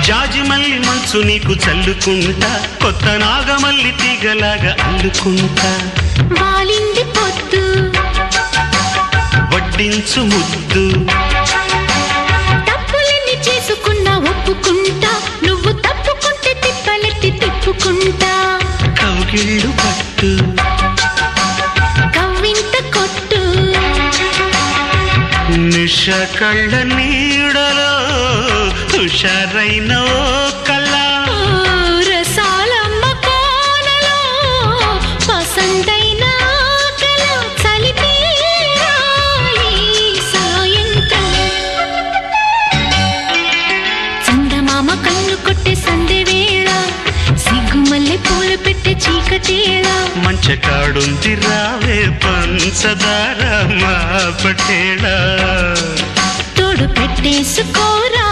జాజిమల్లి మంచు నీకు చల్లుకుంటా, కొత్త నాగమల్లి తీగలాగా అల్లుకుంటా. వాలింది పొద్దు వడ్డించు ముద్దు, తప్పులన్నీ చేసుకున్నా ఒప్పుకుంటా, నువ్వు తప్పుకుంటే తిప్పలెత్తి తిప్పుకుంటా. కౌగిళ్ళు పట్టు కవ్వింత కొట్టు, నిష కళ్ళ నీడలో హుషారైన ఓ కళ. రసాలమ్మ కోనలో పసందైన ఆకల చలిపేరాలి సాయంత్రం. చందమామ కన్ను కొట్టే సందె వేళ, సిగ్గుమల్లె పూలు పెట్టే చీకటేళ. మంచ కాడుంది రావే పంచదార మా పటేళ. తోడు పెట్టేసుకోరా